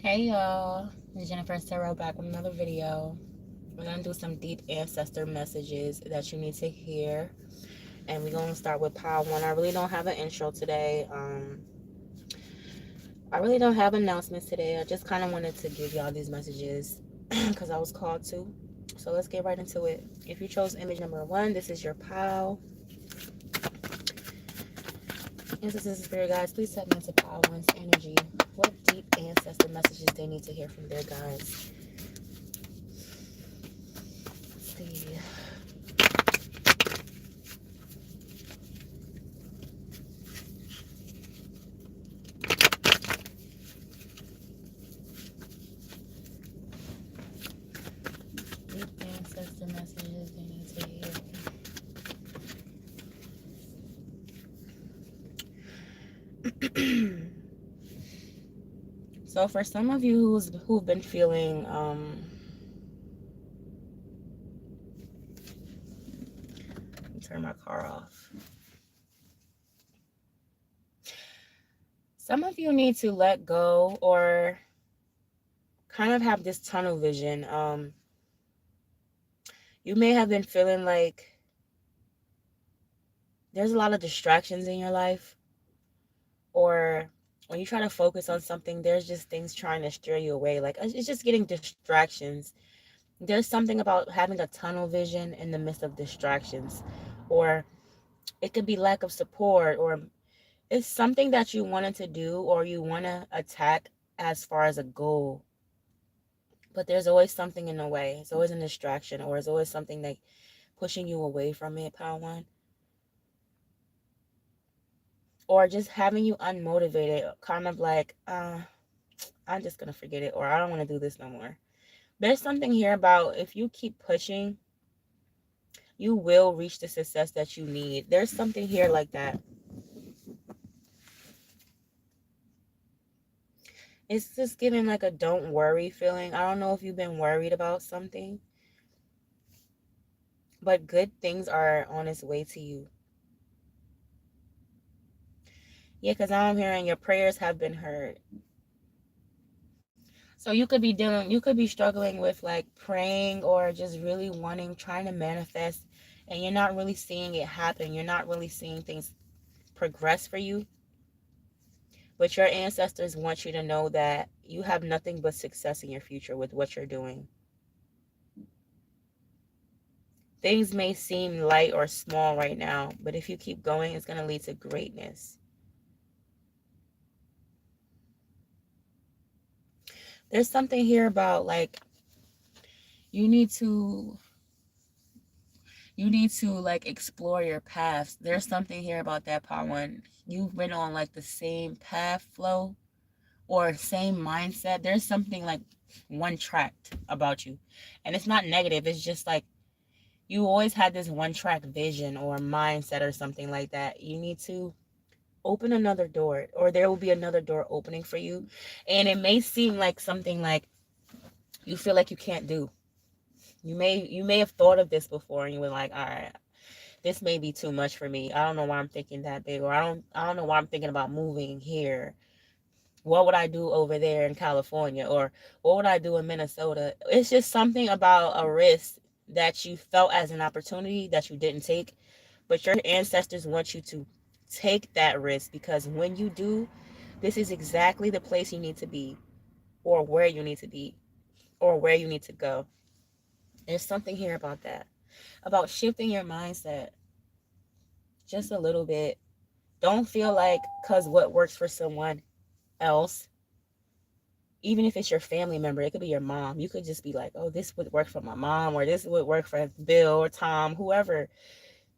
Hey y'all, it's Jennifer Sarah back with another video. We're gonna do some deep ancestor messages that you need to hear, and we're gonna start with pile one. I really don't have an intro today. I really don't have announcements today. I just kind of wanted to give y'all these messages because I was called to. So let's get right into it. If you chose image number one, this is your pile. Ancestors and spirit guides, please tap into pile one's energy. What deep ancestor messages they need to hear from their guides? Let's see. Deep ancestor messages they need to hear. So for some of you who've been feeling let me turn my car off. Some of you need to let go or kind of have this tunnel vision. You may have been feeling like there's a lot of distractions in your life, or when you try to focus on something, there's just things trying to steer you away. Like it's just getting distractions. There's something about having a tunnel vision in the midst of distractions, or it could be lack of support, or it's something that you wanted to do or you want to attack as far as a goal, but there's always something in the way. It's always a distraction, or it's always something like pushing you away from it, power one, or just having you unmotivated, kind of like I'm just gonna forget it, or I don't want to do this no more. There's something here about if you keep pushing, you will reach the success that you need. There's something here like that. It's just giving like a don't worry feeling. I don't know if you've been worried about something, but good things are on its way to you. Yeah, because I'm hearing your prayers have been heard. So you could be struggling with like praying or just really wanting, trying to manifest, and you're not really seeing it happen. You're not really seeing things progress for you. But your ancestors want you to know that you have nothing but success in your future with what you're doing. Things may seem light or small right now, but if you keep going, it's going to lead to greatness. There's something here about like you need to like explore your paths. There's something here about that part one. You've been on like the same path flow or same mindset. There's something like one tracked about you. And it's not negative. It's just like you always had this one track vision or mindset or something like that. You need to open another door, or there will be another door opening for you. And it may seem like something like you feel like you can't do. You may have thought of this before and you were like, all right, this may be too much for me. I don't know why I'm thinking that big, or I don't know why I'm thinking about moving here. What would I do over there in California, or what would I do in Minnesota? It's just something about a risk that you felt as an opportunity that you didn't take, but your ancestors want you to take that risk, because when you do, this is exactly the place you need to be, or where you need to be, or where you need to go. There's something here about that, about shifting your mindset just a little bit. Don't feel like because what works for someone else, even if it's your family member, it could be your mom. You could just be like, oh, this would work for my mom, or this would work for Bill or Tom, whoever.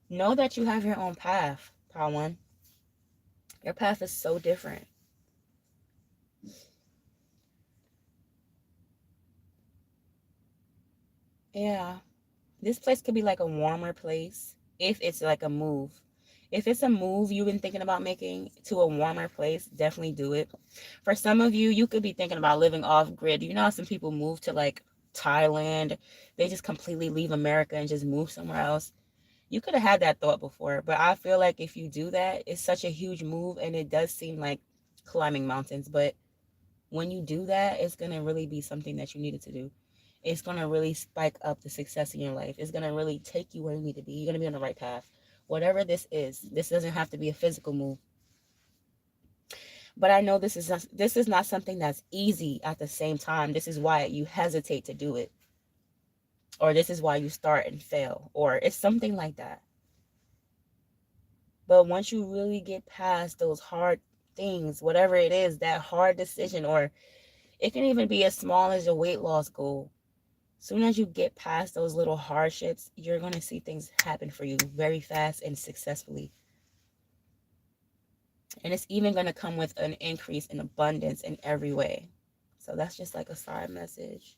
Know that you have your own path, Pawan. Your path is so different. Yeah. This place could be like a warmer place if it's like a move. If it's a move you've been thinking about making to a warmer place, definitely do it. For some of you, you could be thinking about living off grid. You know how some people move to like Thailand, they just completely leave America and just move somewhere else. You could have had that thought before, but I feel like if you do that, it's such a huge move and it does seem like climbing mountains, but When you do that, it's going to really be something that you needed to do. It's going to really spike up the success in your life. It's going to really take you where you need to be. You're going to be on the right path. Whatever this doesn't have to be a physical move. But I know this is not something that's easy at the same time. This is why you hesitate to do it. Or this is why you start and fail. Or it's something like that. But once you really get past those hard things, whatever it is, that hard decision, or it can even be as small as a weight loss goal. Soon as you get past those little hardships, you're going to see things happen for you very fast and successfully. And it's even going to come with an increase in abundance in every way. So that's just like a side message.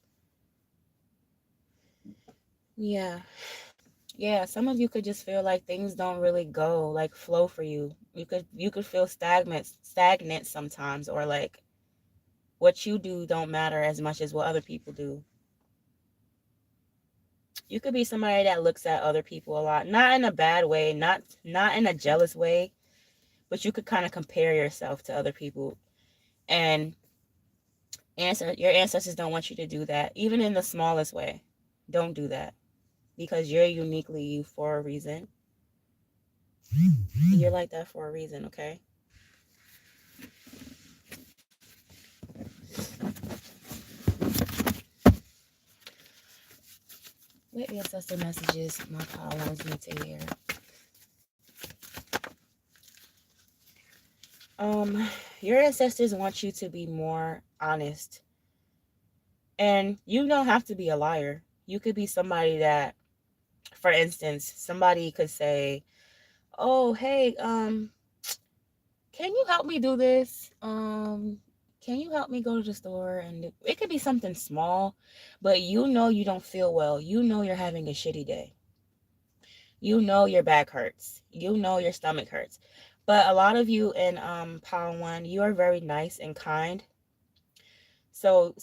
Yeah. Yeah, some of you could just feel like things don't really go like flow for you. You could feel stagnant sometimes, or like what you do don't matter as much as what other people do. You could be somebody that looks at other people a lot, not in a bad way, not in a jealous way, but you could kind of compare yourself to other people. And your ancestors don't want you to do that, even in the smallest way. Don't do that, because you're uniquely you for a reason. You're like that for a reason, okay? What ancestor messages my power wants me to hear? Your ancestors want you to be more honest. And you don't have to be a liar. You could be somebody that, for instance, somebody could say, "Oh, hey, can you help me do this? Can you help me go to the store?" And it could be something small, but you don't feel well. You know you're having a shitty day. You know your back hurts. You know your stomach hurts. But a lot of you in Power One, you are very nice and kind. So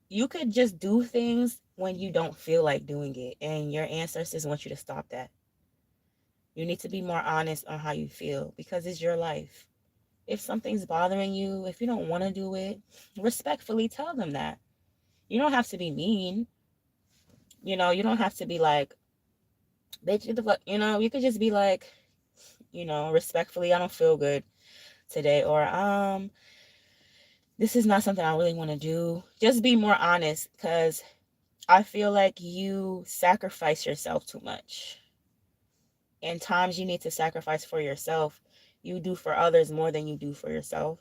you could just do things when you don't feel like doing it, and your ancestors want you to stop that. You need to be more honest on how you feel, because it's your life. If something's bothering you, if you don't want to do it, respectfully tell them that. You don't have to be mean. You don't have to be like, bitch, get the fuck, you could just be like, respectfully, I don't feel good today, or this is not something I really want to do. Just be more honest, because I feel like you sacrifice yourself too much. And times you need to sacrifice for yourself, you do for others more than you do for yourself.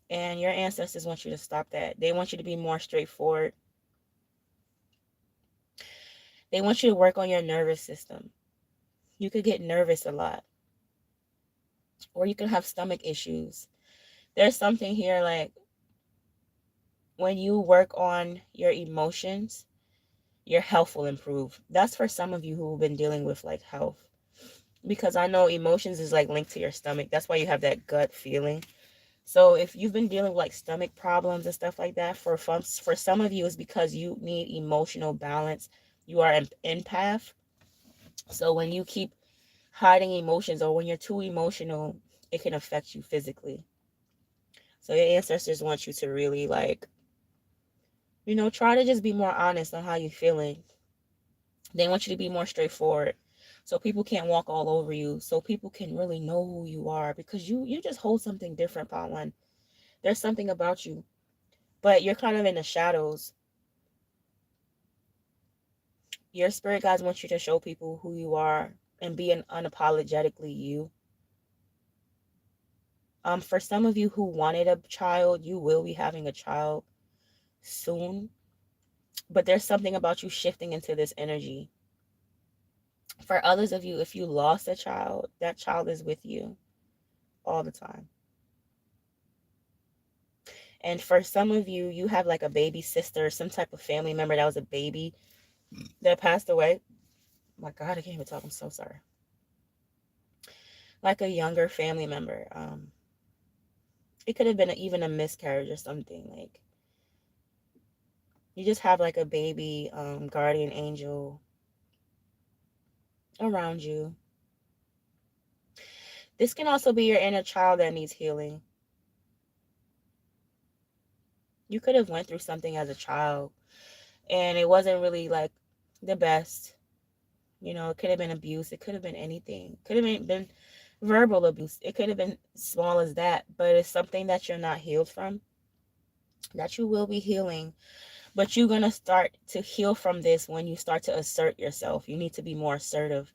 And your ancestors want you to stop that. They want you to be more straightforward. They want you to work on your nervous system. You could get nervous a lot, or you can have stomach issues. There's something here like when you work on your emotions, your health will improve. That's for some of you who've been dealing with like health, because I know emotions is like linked to your stomach. That's why you have that gut feeling. So if you've been dealing with like stomach problems and stuff like that, for some of you, it's because you need emotional balance. You are an empath. So when you keep hiding emotions, or when you're too emotional, it can affect you physically. So your ancestors want you to really like, try to just be more honest on how you're feeling. They want you to be more straightforward, so people can't walk all over you, so people can really know who you are, because you just hold something different, Pawan. There's something about you, but you're kind of in the shadows. Your spirit guides want you to show people who you are and be an unapologetically you. For some of you who wanted a child, you will be having a child soon. But there's something about you shifting into this energy. For others of you, if you lost a child, that child is with you all the time. And for some of you, you have like a baby sister, some type of family member that was a baby that passed away. My God, I can't even talk. I'm so sorry. Like a younger family member. It could have been even a miscarriage or something. Like, you just have like a baby guardian angel around you. This can also be your inner child that needs healing. You could have went through something as a child, and it wasn't really like the best. You know, it could have been abuse. It could have been anything. Could have been verbal abuse. It could have been small as that, but it's something that you're not healed from, that you will be healing. But you're going to start to heal from this when you start to assert yourself. You need to be more assertive.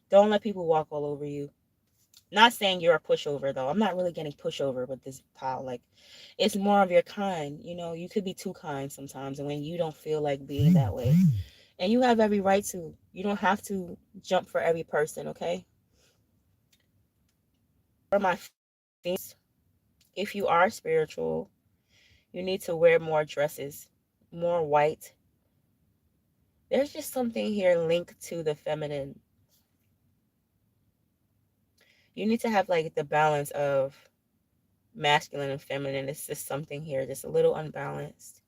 Don't let people walk all over you. Not saying you're a pushover, though. I'm not really getting pushover with this pile. Like, it's more of your kind. You know, you could be too kind sometimes, and when you don't feel like being that way. And you have every right to. You don't have to jump for every person, okay? For my things, if you are spiritual, you need to wear more dresses, more white. There's just something here linked to the feminine. You need to have like the balance of masculine and feminine. It's just something here, just a little unbalanced.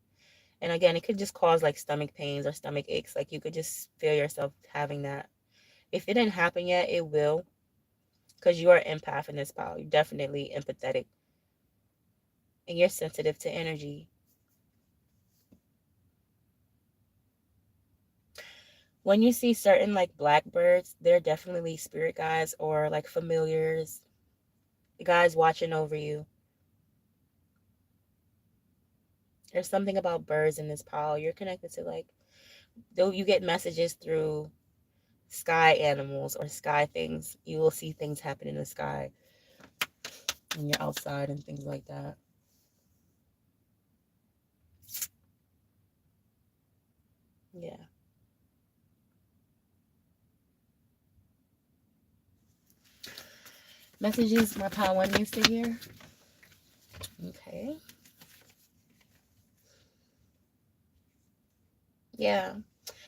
And again, it could just cause like stomach pains or stomach aches. Like you could just feel yourself having that. If it didn't happen yet, it will. Because you are an empath in this power. You're definitely empathetic. And you're sensitive to energy. When you see certain like blackbirds, they're definitely spirit guides or like familiars. The guys watching over you. There's something about birds in this pile. You're connected to like, though you get messages through sky animals or sky things. You will see things happen in the sky when you're outside and things like that. Yeah. Messages my pile one needs to hear. Okay. Yeah.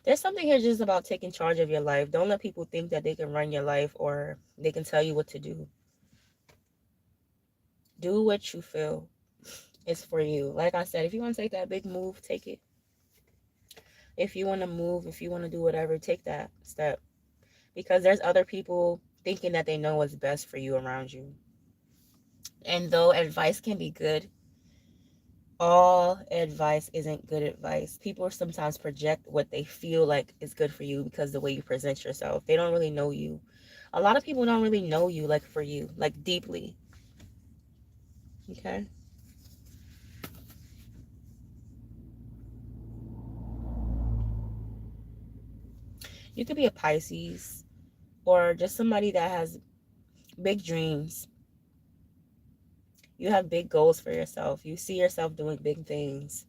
There's something here just about taking charge of your life. Don't let people think that they can run your life or they can tell you what to do. Do what you feel is for you. Like I said, if you want to take that big move, take it. If you want to move, if you want to do whatever, take that step. Because there's other people thinking that they know what's best for you around you. And though advice can be good, all advice isn't good advice. People sometimes project what they feel like is good for you because the way you present yourself. They don't really know you. A lot of people don't really know you like for you, like deeply. Okay? You could be a Pisces or just somebody that has big dreams. You have big goals for yourself. You see yourself doing big things.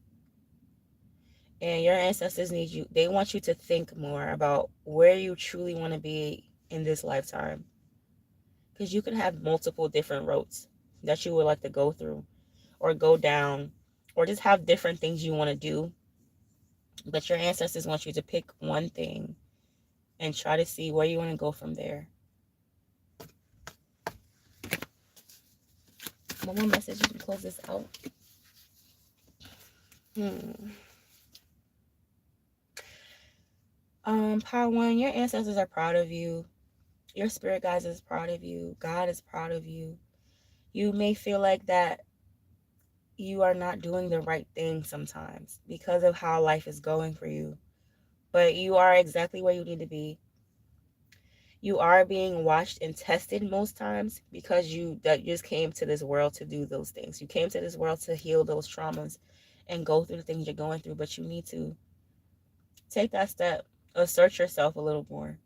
And your ancestors need you. They want you to think more about where you truly want to be in this lifetime. Because you could have multiple different roads that you would like to go through or go down or just have different things you want to do. But your ancestors want you to pick one thing and try to see where you want to go from there. One more message to close this out. Power one, your ancestors are proud of you. Your spirit guides is proud of you. God is proud of you. You may feel like that you are not doing the right thing sometimes because of how life is going for you. But you are exactly where you need to be. You are being watched and tested most times because you just came to this world to do those things. You came to this world to heal those traumas and go through the things you're going through, but you need to take that step, assert yourself a little more.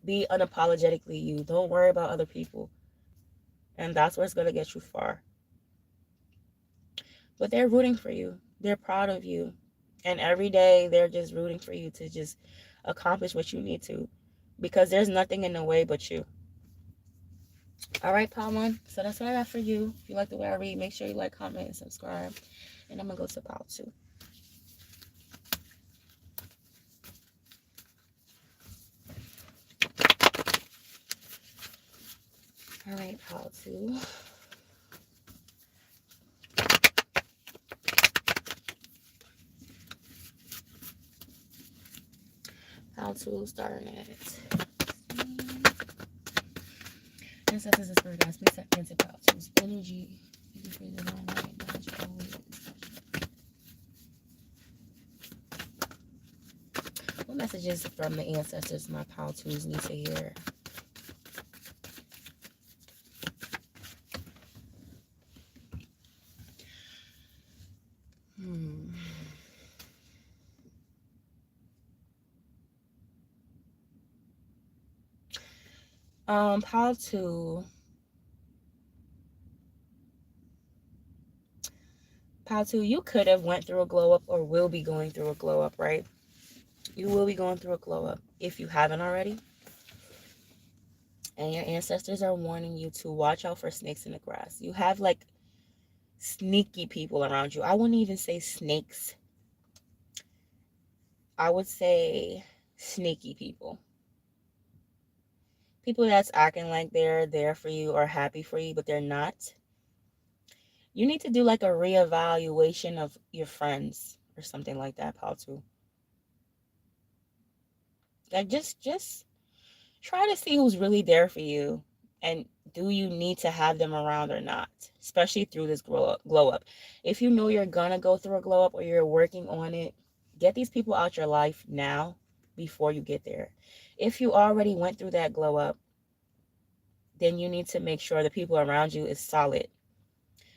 Be unapologetically you. Don't worry about other people. And that's where it's going to get you far. But they're rooting for you. They're proud of you. And every day they're just rooting for you to just accomplish what you need to. Because there's nothing in the way but you. All right, Pile One. So that's what I got for you. If you like the way I read, make sure you like, comment, and subscribe. And I'm going to go to Pile 2. All right, Pile 2. Pile 2 starting at... Ancestors and spirit guides, please tap into Pile 2's energy. You can feel the wrong way, messages from the ancestors my pile twos need to hear. Pile two. Pile two, you could have went through a glow up or will be going through a glow up, right? You will be going through a glow up if you haven't already. And your ancestors are warning you to watch out for snakes in the grass. You have like sneaky people around you. I wouldn't even say snakes. I would say sneaky people. People that's acting like they're there for you or happy for you, but they're not. You need to do like a reevaluation of your friends or something like that, Paul, too. Like just try to see who's really there for you, and do you need to have them around or not, especially through this glow up. If you know you're gonna go through a glow up or you're working on it, get these people out your life now before you get there. If you already went through that glow up, then you need to make sure the people around you is solid,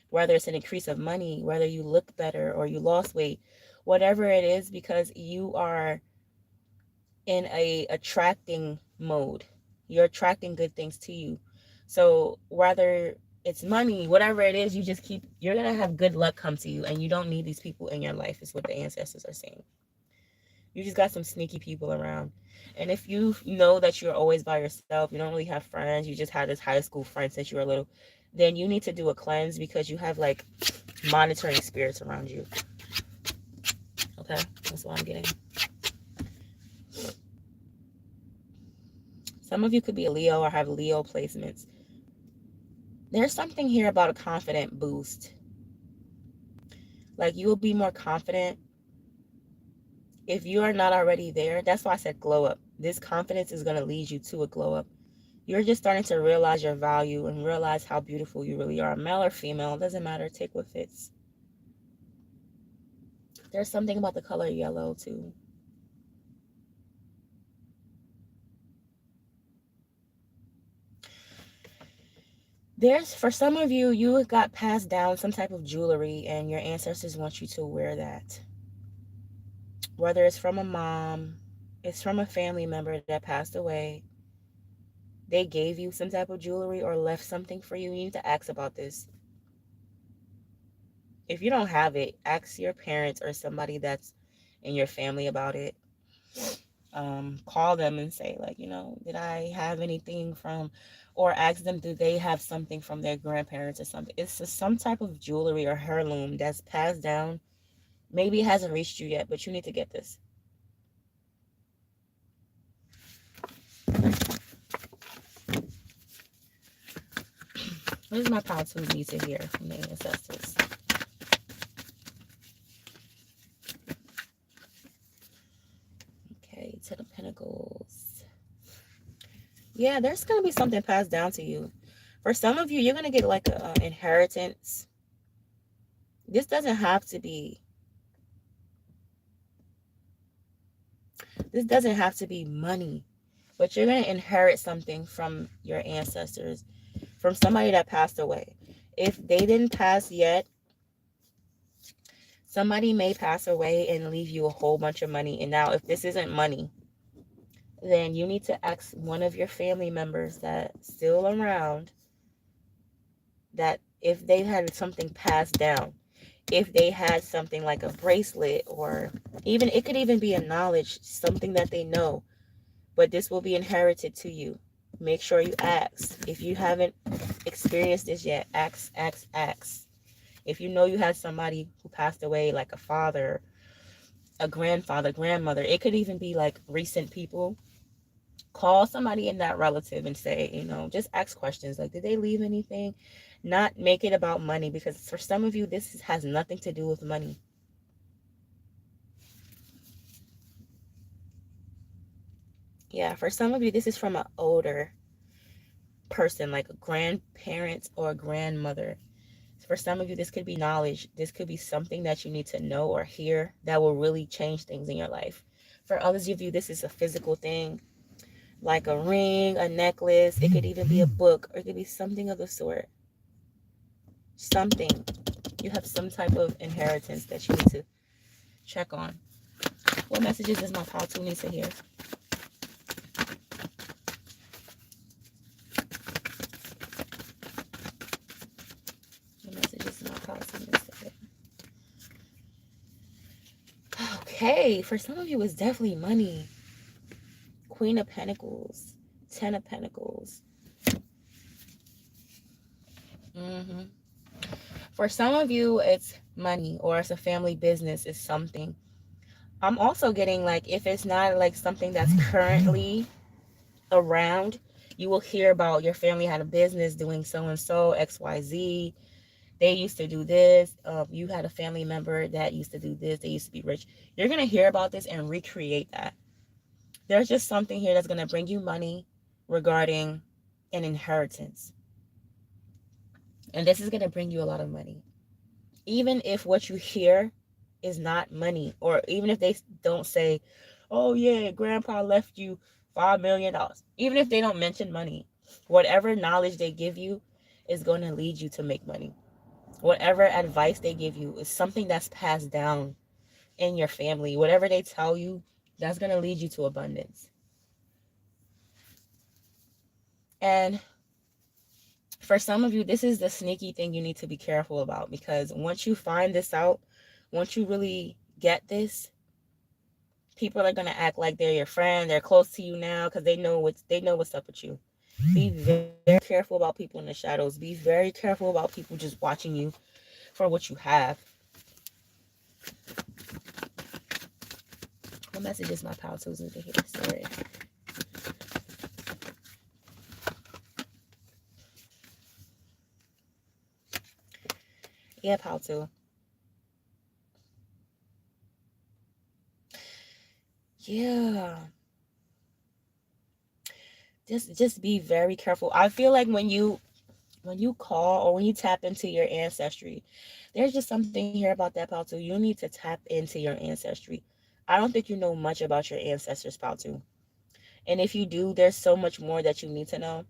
whether it's an increase of money, whether you look better or you lost weight, whatever it is, because you are in a attracting mode. You're attracting good things to you. So whether it's money, whatever it is, you're going to have good luck come to you, and you don't need these people in your life, is what the ancestors are saying. You just got some sneaky people around. And if you know that you're always by yourself, you don't really have friends, you just had this high school friend since you were little, then you need to do a cleanse, because you have like monitoring spirits around you. Okay, that's what I'm getting. Some of you could be a Leo or have Leo placements. There's something here about a confident boost. Like, you will be more confident if you are not already there. That's why I said glow up. This confidence is going to lead you to a glow up. You're just starting to realize your value and realize how beautiful you really are. Male or female, it doesn't matter. Take what fits. There's something about the color yellow too. For some of you, you got passed down some type of jewelry and your ancestors want you to wear that. Whether it's from a mom, it's from a family member that passed away. They gave you some type of jewelry or left something for you. You need to ask about this. If you don't have it, ask your parents or somebody that's in your family about it. Call them and say, like, did I have anything from, or ask them, do they have something from their grandparents or something? It's some type of jewelry or heirloom that's passed down. Maybe it hasn't reached you yet, but you need to get this. What does my pile two need to hear from the ancestors? Okay, Ten of Pentacles. Yeah, there's going to be something passed down to you. For some of you, you're going to get like an inheritance. This doesn't have to be money, but you're going to inherit something from your ancestors, from somebody that passed away. If they didn't pass yet, somebody may pass away and leave you a whole bunch of money. And now, if this isn't money, then you need to ask one of your family members that's still around, that if they had something passed down, if they had something like a bracelet, or even, it could even be a knowledge, something that they know, but this will be inherited to you. Make sure you ask. If you haven't experienced this yet, ask. If you know you had somebody who passed away, like a father, a grandfather, grandmother, it could even be like recent people. Call somebody in that relative and say, just ask questions. Like, did they leave anything? Not make it about money, because for some of you, this has nothing to do with money. Yeah, for some of you, this is from an older person, like a grandparent or a grandmother. For some of you, this could be knowledge. This could be something that you need to know or hear that will really change things in your life. For others of you, this is a physical thing, like a ring, a necklace. It could even be a book, or it could be something of the sort. Something. You have some type of inheritance that you need to check on. What messages does my pile 2 need to hear? What messages does my pile 2 need to hear? Okay, for some of you, it's definitely money. Queen of Pentacles, 10 of Pentacles. For some of you, it's money, or it's a family business. It's something. I'm also getting, like, if it's not like something that's currently around, you will hear about your family had a business doing so and so, XYZ. They used to do this. You had a family member that used to do this. They used to be rich. You're going to hear about this and recreate that. There's just something here that's going to bring you money regarding an inheritance. And this is going to bring you a lot of money. Even if what you hear is not money, or even if they don't say, oh yeah, grandpa left you $5 million. Even if they don't mention money, whatever knowledge they give you is going to lead you to make money. Whatever advice they give you is something that's passed down in your family. Whatever they tell you, that's going to lead you to abundance. And for some of you, this is the sneaky thing you need to be careful about, because once you find this out, once you really get this, people are going to act like they're your friend. They're close to you now because they know what's up with you. Be very careful about people in the shadows. Be very careful about people just watching you for what you have. What messages my pile 2s need to hear? Sorry. Yeah, pile 2. Yeah. Just be very careful. I feel like when you call or when you tap into your ancestry, there's just something here about that, pile 2. You need to tap into your ancestry. I don't think you know much about your ancestors, pile 2. And if you do, there's so much more that you need to know.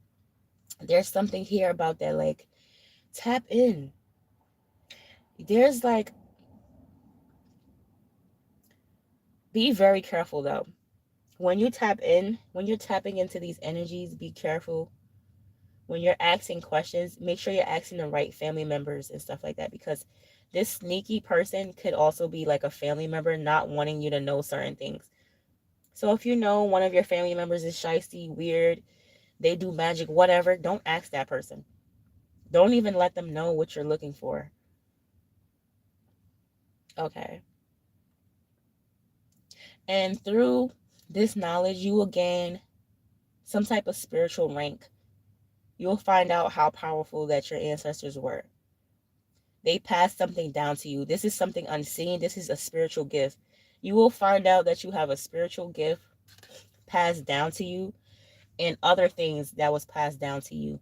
There's something here about that, like, tap in. There's like, be very careful though. When you tap in, when you're tapping into these energies, be careful. When you're asking questions, make sure you're asking the right family members and stuff like that, because this sneaky person could also be like a family member not wanting you to know certain things. So if you know one of your family members is shysty, weird, they do magic, whatever, don't ask that person. Don't even let them know what you're looking for. Okay. And through this knowledge, you will gain some type of spiritual rank. You'll find out how powerful that your ancestors were. They passed something down to you. This is something unseen. This is a spiritual gift. You will find out that you have a spiritual gift passed down to you, and other things that was passed down to you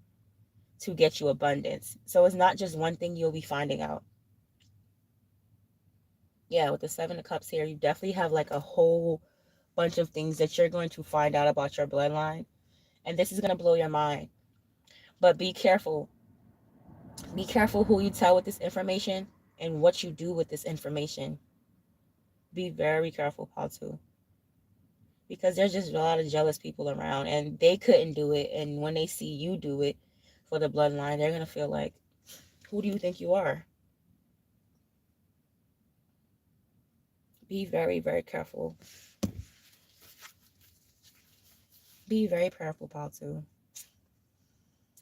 to get you abundance. So it's not just one thing you'll be finding out. Yeah, with the 7 of Cups here, you definitely have like a whole bunch of things that you're going to find out about your bloodline. And this is going to blow your mind. But be careful. Be careful who you tell with this information and what you do with this information. Be very careful, Paul, too. Because there's just a lot of jealous people around, and they couldn't do it. And when they see you do it for the bloodline, they're going to feel like, who do you think you are? Be very, very careful. Be very careful, Paul, too.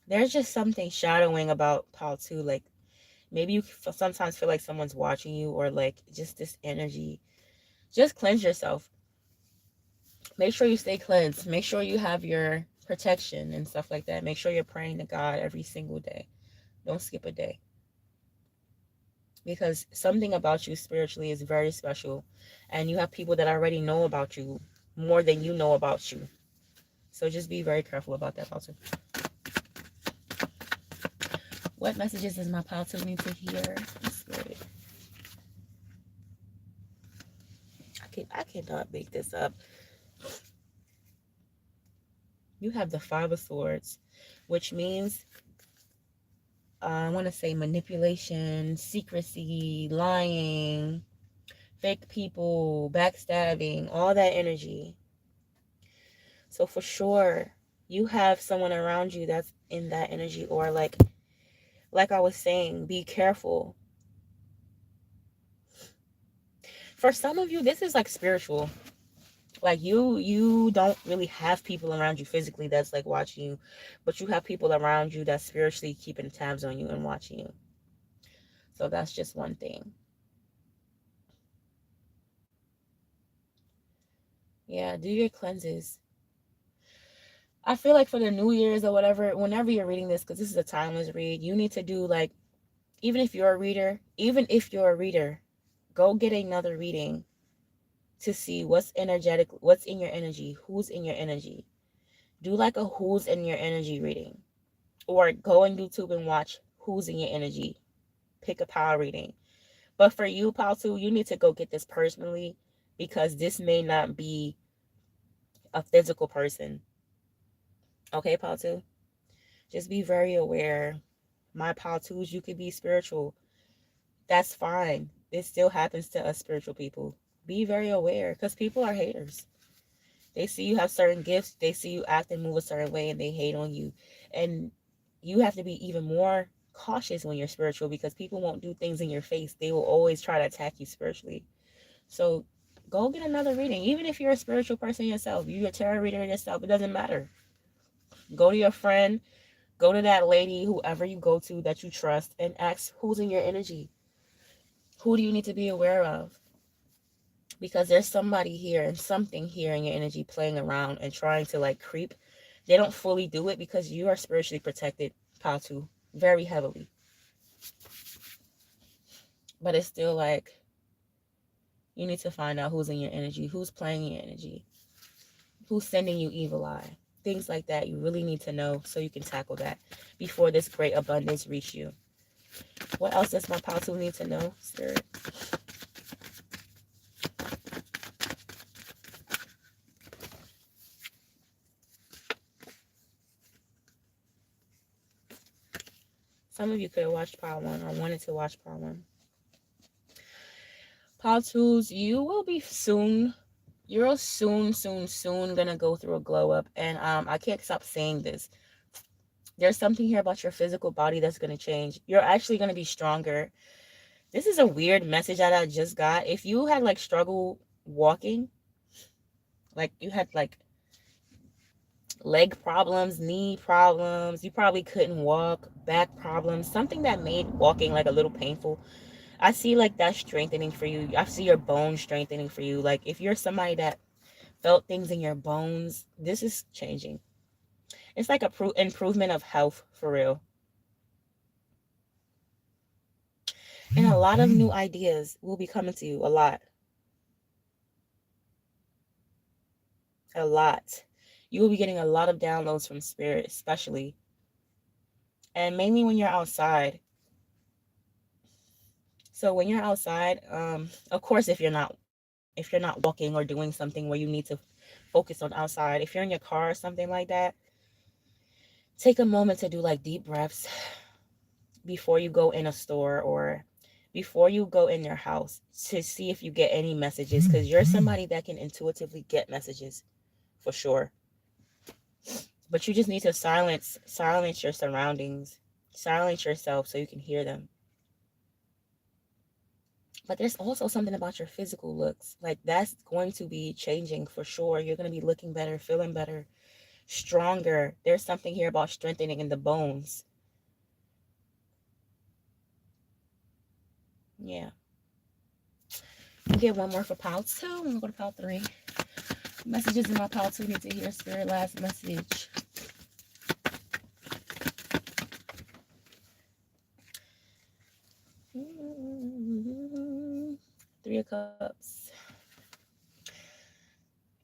There's just something shadowing about Paul, too. Like, maybe you sometimes feel like someone's watching you, or like just this energy. Just cleanse yourself. Make sure you stay cleansed. Make sure you have your protection and stuff like that. Make sure you're praying to God every single day. Don't skip a day. Because something about you spiritually is very special. And you have people that already know about you more than you know about you. So just be very careful about that, Paul. What messages does my Paul need to hear? Spirit. I cannot make this up. You have the Five of Swords, which means I want to say manipulation, secrecy, lying, fake people, backstabbing, all that energy. So for sure, you have someone around you that's in that energy, or like I was saying, be careful. For some of you, this is like spiritual. Like you don't really have people around you physically that's like watching you, but you have people around you that's spiritually keeping tabs on you and watching you. So that's just one thing. Yeah, do your cleanses. I feel like for the New Year's or whatever, whenever you're reading this, because this is a timeless read, you need to do like, even if you're a reader, go get another reading to see what's energetic, what's in your energy, who's in your energy. Do like a who's in your energy reading, or go on YouTube and watch who's in your energy. Pick a power reading. But for you, Paltu, you need to go get this personally, because this may not be a physical person. Okay, Paltu? Just be very aware. My Paltus, you could be spiritual. That's fine. It still happens to us spiritual people. Be very aware, because people are haters. They see you have certain gifts, they see you act and move a certain way, and they hate on you. And you have to be even more cautious when you're spiritual, because people won't do things in your face. They will always try to attack you spiritually. So go get another reading. Even if you're a spiritual person yourself, you're a tarot reader yourself, it doesn't matter. Go to your friend, go to that lady, whoever you go to that you trust, and ask who's in your energy. Who do you need to be aware of? Because there's somebody here and something here in your energy playing around and trying to like creep. They don't fully do it because you are spiritually protected, Patu, very heavily. But it's still like you need to find out who's in your energy, who's playing your energy, who's sending you evil eye. Things like that you really need to know so you can tackle that before this great abundance reach you. What else does my Patu need to know, Spirit? Some of you could have watched Part 1 or wanted to watch Part 1. Patus, you will be soon. You're soon gonna go through a glow up. And I can't stop saying this. There's something here about your physical body that's gonna change. You're actually gonna be stronger. This is a weird message that I just got. If you had like struggle walking, like you had like leg problems, knee problems, you probably couldn't walk, back problems, something that made walking like a little painful. I see like that strengthening for you. I see your bones strengthening for you. Like if you're somebody that felt things in your bones, this is changing. It's like a improvement of health for real. And a lot of new ideas will be coming to you. A lot. A lot. You will be getting a lot of downloads from spirit, especially. And mainly when you're outside. So when you're outside, of course, if you're not walking or doing something where you need to focus on outside, if you're in your car or something like that, take a moment to do like deep breaths before you go in a store or before you go in your house to see if you get any messages, because you're somebody that can intuitively get messages for sure. But you just need to silence your surroundings, silence yourself so you can hear them. But there's also something about your physical looks. Like that's going to be changing for sure. You're going to be looking better, feeling better, stronger. There's something here about strengthening in the bones. Yeah. We'll get one more for pile 2. I'm going to go to pile 3. Messages in my pile 2 need to hear, Spirit. Last message. Three of Cups.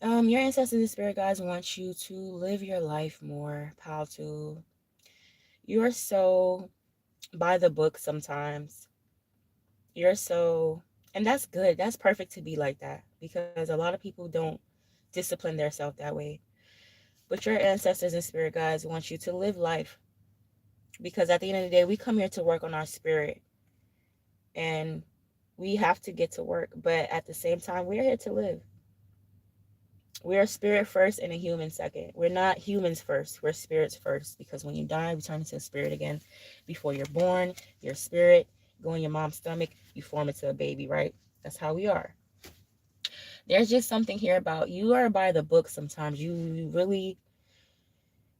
Your ancestors and spirit guides want you to live your life more, pile 2. You are so by the book sometimes. You're so, and that's good. That's perfect to be like that. because a lot of people don't discipline themselves that way. But your ancestors and spirit guides want you to live life, because at the end of the day, we come here to work on our spirit, and we have to get to work. But at the same time, we're here to live. We're spirit first and a human second. We're not humans first. We're spirits first. Because when you die, we turn into a spirit again. Before you're born, you're a spirit. Go in your mom's stomach, you form into a baby, right? That's how we are. There's just something here about you are by the book sometimes. You really,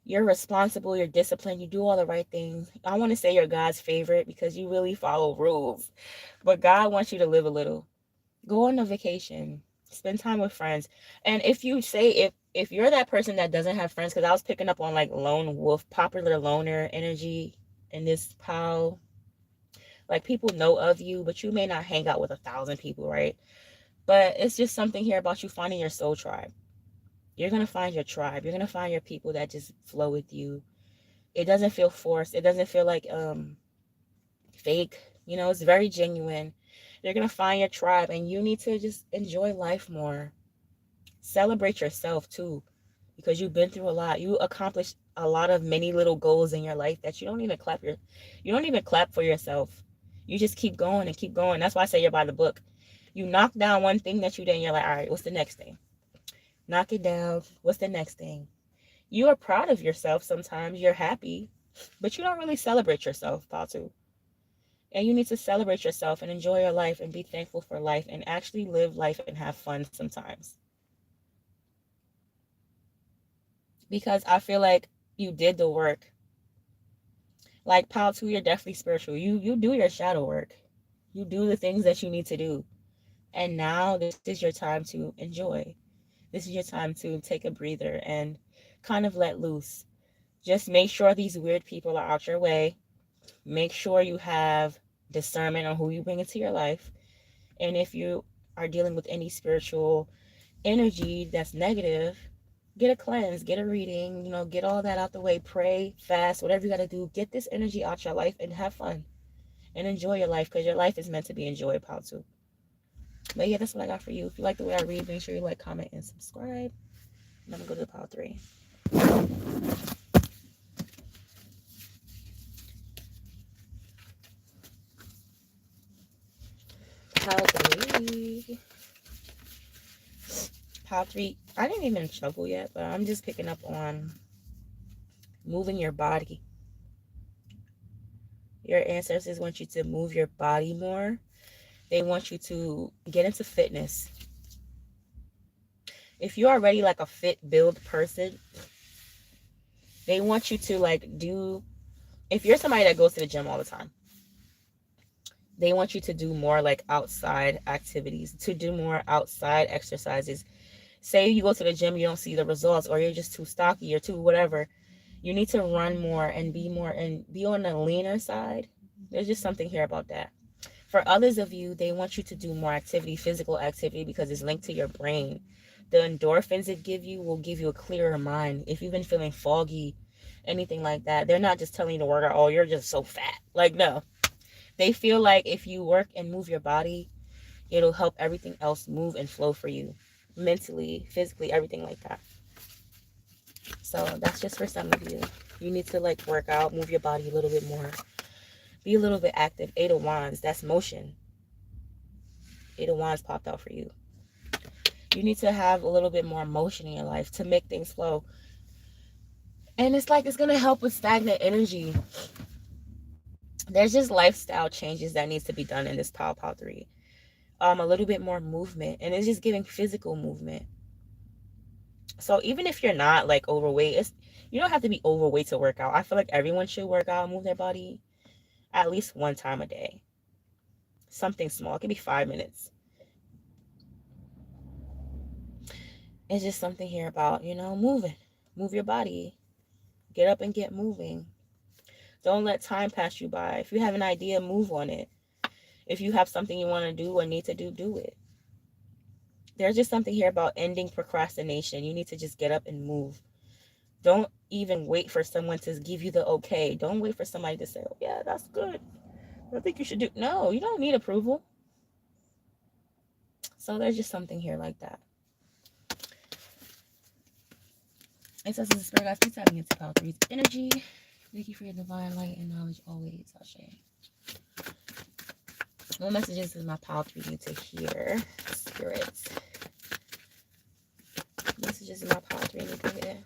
you're responsible, you're disciplined, you do all the right things. I want to say you're God's favorite because you really follow rules. But God wants you to live a little. Go on a vacation, spend time with friends. And if you say, if you're that person that doesn't have friends, because I was picking up on like lone wolf, popular loner energy in this pile. Like people know of you, but you may not hang out with 1,000 people, right? But it's just something here about you finding your soul tribe. You're going to find your tribe. You're going to find your people that just flow with you. It doesn't feel forced. It doesn't feel like fake. You know, it's very genuine. You're going to find your tribe, and you need to just enjoy life more. Celebrate yourself too, because you've been through a lot. You accomplished a lot of many little goals in your life that you don't even clap for yourself. You just keep going and keep going. That's why I say you're by the book. You knock down one thing that you did, and you're like, all right, what's the next thing? Knock it down. What's the next thing? You are proud of yourself sometimes. You're happy, but you don't really celebrate yourself, Patu. And you need to celebrate yourself and enjoy your life and be thankful for life and actually live life and have fun sometimes. Because I feel like you did the work. Like Patu, you're definitely spiritual. You do your shadow work. You do the things that you need to do. And now this is your time to enjoy. This is your time to take a breather and kind of let loose. Just make sure these weird people are out your way. Make sure you have discernment on who you bring into your life. And if you are dealing with any spiritual energy that's negative, get a cleanse, get a reading, get all that out the way. Pray, fast, whatever you got to do. Get this energy out your life and have fun and enjoy your life, because your life is meant to be enjoyed, pal, too. But yeah, that's what I got for you. If you like the way I read, make sure you like, comment, and subscribe. And I'm going to go to the pile 3. Pile 3. Pile 3. I didn't even shuffle yet, but I'm just picking up on moving your body. Your ancestors want you to move your body more. They want you to get into fitness. If you're already like a fit build person, they want you to like do, if you're somebody that goes to the gym all the time, they want you to do more like outside activities, to do more outside exercises. Say you go to the gym, you don't see the results, or you're just too stocky or too whatever. You need to run more and be on the leaner side. There's just something here about that. For others of you, they want you to do more activity, physical activity, because it's linked to your brain. The endorphins it give you will give you a clearer mind. If you've been feeling foggy, anything like that, they're not just telling you to work out, oh, you're just so fat. Like, no. They feel like if you work and move your body, it'll help everything else move and flow for you. Mentally, physically, everything like that. So that's just for some of you. You need to like work out, move your body a little bit more. Be a little bit active. 8 of Wands, that's motion. 8 of Wands popped out for you. You need to have a little bit more motion in your life to make things flow. And it's like it's going to help with stagnant energy. There's just lifestyle changes that needs to be done in this Pow 3. A little bit more movement. And it's just giving physical movement. So even if you're not like overweight, you don't have to be overweight to work out. I feel like everyone should work out and move their body at least one time a day. Something small. It could be 5 minutes. It's just something here about, moving. Move your body. Get up and get moving. Don't let time pass you by. If you have an idea, move on it. If you have something you want to do or need to do, do it. There's just something here about ending procrastination. You need to just get up and move. Don't even wait for someone to give you the okay. Don't wait for somebody to say, oh, yeah, that's good. I think you should do. No, you don't need approval. So there's just something here like that. Ancestors and spirit guides, please tapping into Pile 3's energy. Thank you for your divine light and knowledge always. Ashe. What messages does my Pile 3 need to hear? Spirits. What messages does my Pile 3 need to hear?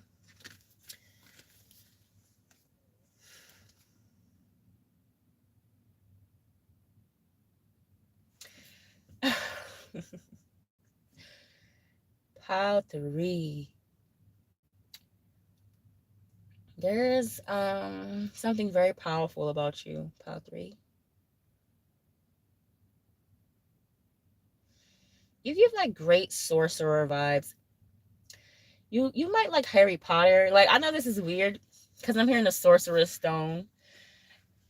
Pile 3. There's something very powerful about you, Pile 3. You give like great sorcerer vibes. You might like Harry Potter. Like, I know this is weird because I'm hearing the sorcerer's stone.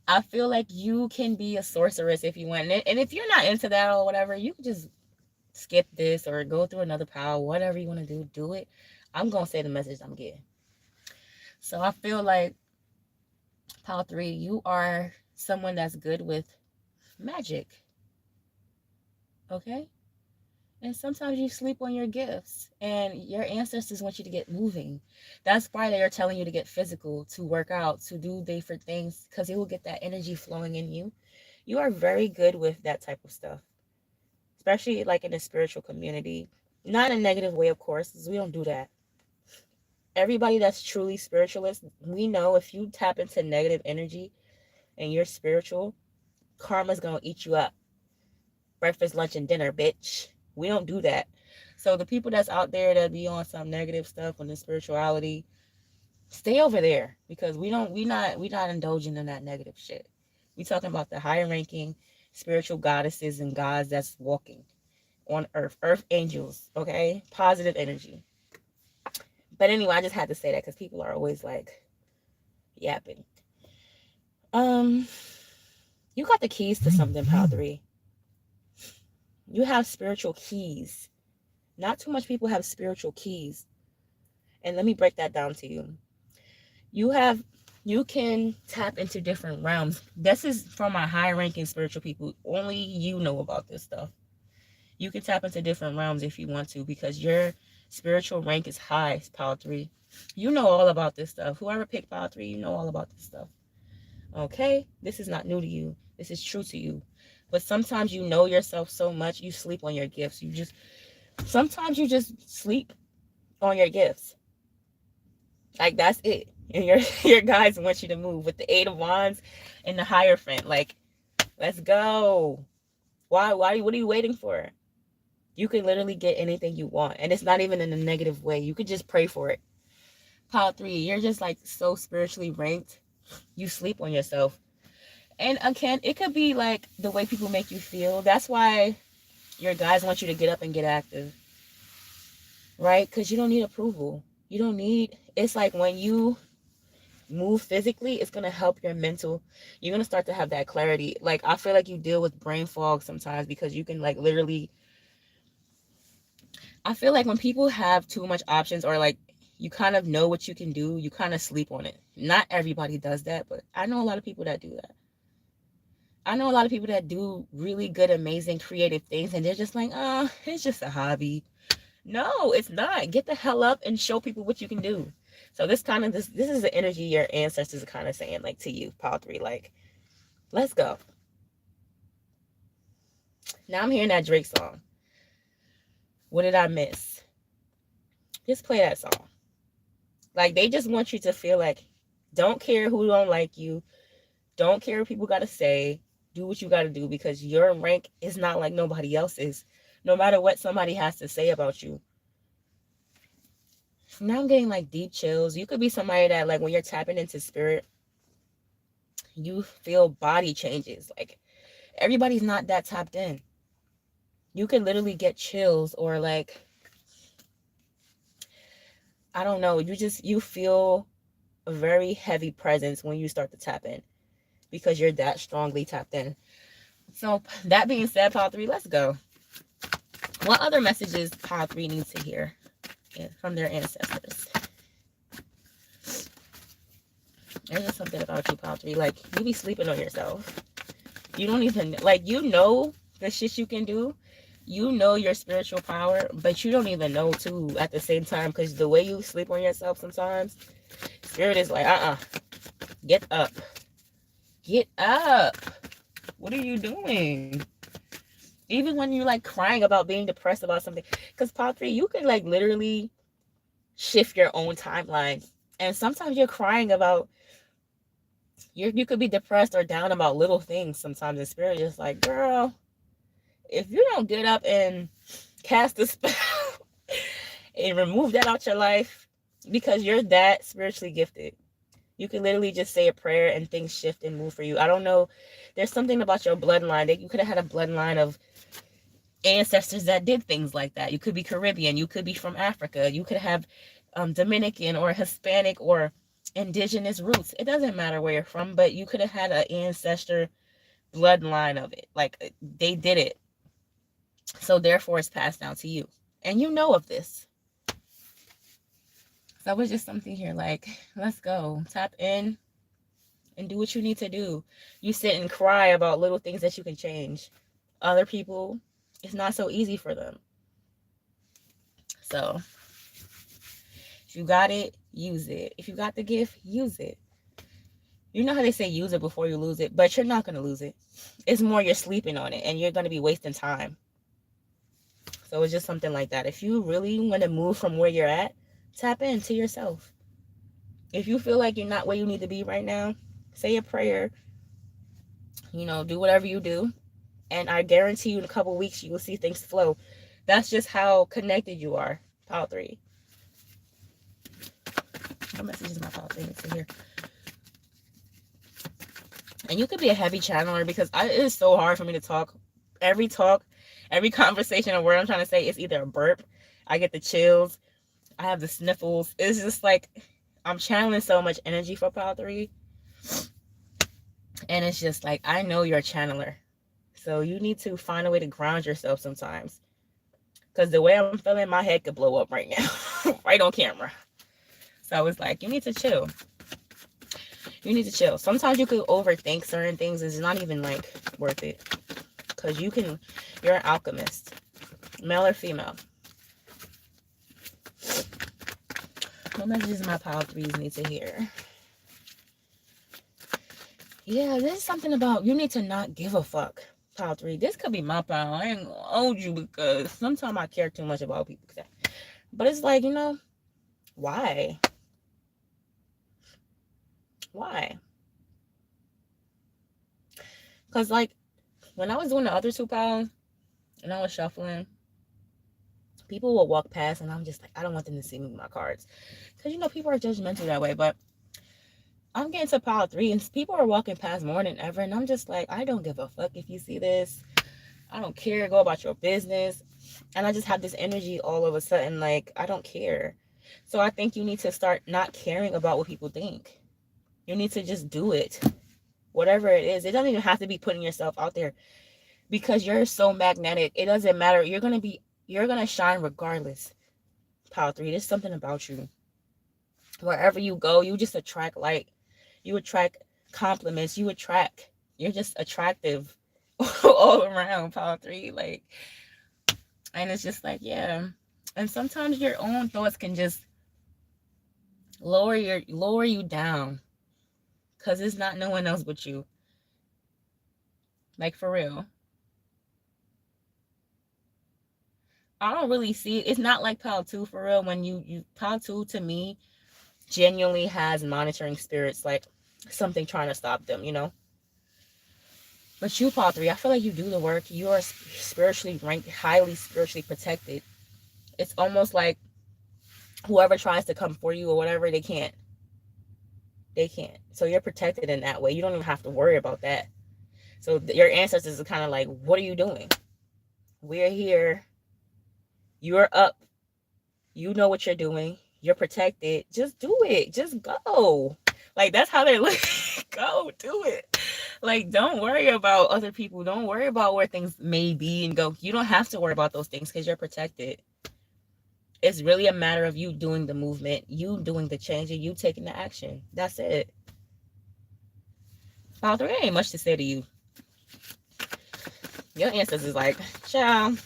I feel like you can be a sorceress if you want. And if you're not into that or whatever, you can just skip this or go through another pile. Whatever you want to do it. I'm going to say the message I'm getting. So I feel like, Pile 3, you are someone that's good with magic. Okay? And sometimes you sleep on your gifts. And your ancestors want you to get moving. That's why they are telling you to get physical, to work out, to do different things. Because you will get that energy flowing in you. You are very good with that type of stuff. Especially like in the spiritual community. Not in a negative way, of course, because we don't do that. Everybody that's truly spiritualist, we know if you tap into negative energy and you're spiritual, karma's gonna eat you up. Breakfast, lunch, and dinner, bitch. We don't do that. So the people that's out there that be on some negative stuff on the spirituality, stay over there, because we not indulging in that negative shit. We talking about the higher ranking spiritual goddesses and gods that's walking on earth angels, okay? Positive energy. But anyway, I just had to say that because people are always like yapping. You got the keys to something, Pile 3. You have spiritual keys. Not too much people have spiritual keys. And let me break that down to you. You can tap into different realms. This is from my high ranking spiritual people. Only you know about this stuff. You can tap into different realms if you want to, because your spiritual rank is high, Pile 3. You know all about this stuff. Whoever picked Pile 3, you know all about this stuff. Okay? This is not new to you. This is true to you. But sometimes you know yourself so much, you sleep on your gifts. Sometimes you just sleep on your gifts. Like, that's it. And your guides want you to move with the 8 of Wands and the Hierophant. Like, let's go. Why? What are you waiting for? You can literally get anything you want. And it's not even in a negative way. You could just pray for it. Pile 3, you're just like so spiritually ranked. You sleep on yourself. And again, it could be like the way people make you feel. That's why your guys want you to get up and get active. Right? Because you don't need approval. It's like when you move physically, it's going to help your mental. You're going to start to have that clarity. Like, I feel like you deal with brain fog sometimes because you can like literally. I feel like when people have too much options, or like you kind of know what you can do, you kind of sleep on it. Not everybody does that, but I know a lot of people that do that. I know a lot of people that do really good, amazing, creative things, and they're just like, it's just a hobby. No, it's not. Get the hell up and show people what you can do. So this is the energy your ancestors are kind of saying, like, to you, Pile 3, like, let's go. Now I'm hearing that Drake song. What did I miss? Just play that song. Like, they just want you to feel like, don't care who don't like you. Don't care what people got to say. Do what you got to do, because your rank is not like nobody else's. No matter what somebody has to say about you. Now I'm getting like deep chills. You could be somebody that, like, when you're tapping into spirit, you feel body changes. Like, everybody's not that tapped in. You can literally get chills, or like, I don't know, you feel a very heavy presence when you start to tap in, because you're that strongly tapped in. So that being said, Pile 3, let's go. What other messages Pile 3 needs to hear from their ancestors? There's just something about you, Pile 3. Like, you be sleeping on yourself. You don't even, like, you know the shit you can do, You know your spiritual power, but you don't even know too at the same time, because the way you sleep on yourself sometimes, spirit is like, get up. Get up. What are you doing? Even when you're like crying about being depressed about something, because Pot 3, you could like literally shift your own timeline. And sometimes you're crying about, you could be depressed or down about little things sometimes. The spirit is just like, girl, if you don't get up and cast a spell and remove that out your life, because you're that spiritually gifted. You can literally just say a prayer and things shift and move for you. I don't know. There's something about your bloodline that you could have had a bloodline of ancestors that did things like that. You could be Caribbean. You could be from Africa. You could have Dominican or Hispanic or indigenous roots. It doesn't matter where you're from, but you could have had an ancestor bloodline of it. Like they did it. So therefore it's passed down to you. And you know of this. So it was just something here like, let's go. Tap in and do what you need to do. You sit and cry about little things that you can change. Other people, it's not so easy for them. So if you got it, use it. If you got the gift, use it. You know how they say use it before you lose it, but you're not going to lose it. It's more you're sleeping on it and you're going to be wasting time. So it's just something like that. If you really want to move from where you're at, tap into yourself. If you feel like you're not where you need to be right now, say a prayer. Do whatever you do. And I guarantee you in a couple weeks, you will see things flow. That's just how connected you are. Power 3. What message is my Power 3? Let's see here. And you could be a heavy channeler because it is so hard for me to talk. Every conversation or word I'm trying to say is either a burp. I get the chills. I have the sniffles. It's just like I'm channeling so much energy for Power 3. And it's just like, I know you're a channeler. So you need to find a way to ground yourself sometimes. Because the way I'm feeling, my head could blow up right now. Right on camera. So it's like, you need to chill. You need to chill. Sometimes you could overthink certain things. It's not even like worth it. Because you're an alchemist. Male or female. What messages my Power 3s need to hear? Yeah, this is something about you need to not give a fuck. Power 3. This could be my power. I ain't gonna hold you because sometimes I care too much about people. But it's like, why? Why? Because like when I was doing the other 2 pounds and I was shuffling, people will walk past and I'm just like, I don't want them to see me with my cards. Because people are judgmental that way. But I'm getting to Power 3 and people are walking past more than ever. And I'm just like, I don't give a fuck if you see this. I don't care. Go about your business. And I just have this energy all of a sudden. Like, I don't care. So I think you need to start not caring about what people think. You need to just do it. Whatever it is. It doesn't even have to be putting yourself out there. Because you're so magnetic. It doesn't matter. You're going to shine regardless. Power 3. There's something about you. Wherever you go, you just attract light. You attract compliments. You're just attractive all around, Power 3. Like, and it's just like, yeah. And sometimes your own thoughts can just lower you down. Because it's not no one else but you. Like, for real. I don't really see it. It's not like Power 2 for real. When you Power 2 to me genuinely has monitoring spirits, like something trying to stop them, But you, Power 3, I feel like you do the work. You are spiritually ranked, highly spiritually protected. It's almost like whoever tries to come for you or whatever, they can't. So you're protected in that way. You don't even have to worry about that. So your ancestors are kind of like, what are you doing? We're here. You're up. You know what you're doing. You're protected. Just do it. Just go. Like, that's how they look. Go, do it. Like, don't worry about other people. Don't worry about where things may be and go. You don't have to worry about those things because you're protected. It's really a matter of you doing the movement, you doing the change, and you taking the action. That's it. Power 3, ain't much to say to you. Your ancestors like, child,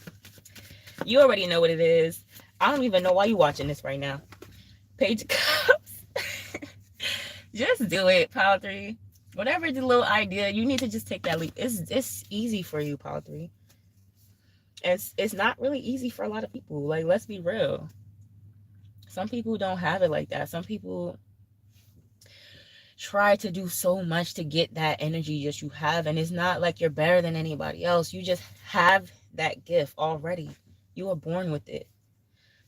You already know what it is. I don't even know why you watching this right now. Page of Cups. Just do it, Pile 3. Whatever the little idea, you need to just take that leap. It's easy for you, Pile 3. It's not really easy for a lot of people. Like, let's be real. Some people don't have it like that. Some people try to do so much to get that energy that you have, and it's not like you're better than anybody else. You just have that gift already. You were born with it.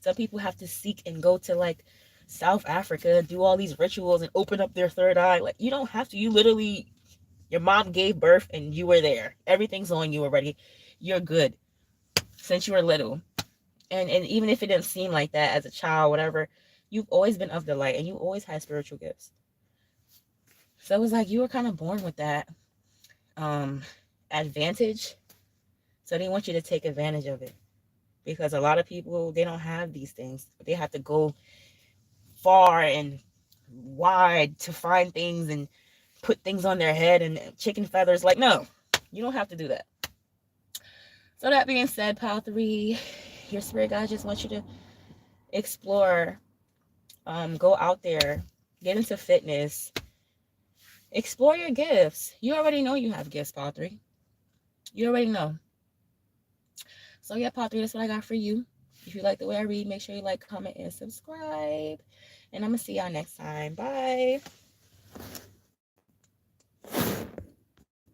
Some people have to seek and go to like South Africa, do all these rituals and open up their third eye. Like, you don't have to. You literally, your mom gave birth and you were there. Everything's on you already. You're good since you were little. And even if it didn't seem like that as a child, whatever, you've always been of the light and you always had spiritual gifts. So it was like you were kind of born with that advantage. So they want you to take advantage of it. Because a lot of people, they don't have these things. They have to go far and wide to find things and put things on their head and chicken feathers. Like, no, you don't have to do that. So that being said, Pile 3, your spirit guide just wants you to explore, go out there, get into fitness, explore your gifts. You already know you have gifts, Pile 3. You already know. So yeah, Pile 3, that's what I got for you. If you like the way I read, make sure you like, comment, and subscribe. And I'm going to see y'all next time. Bye.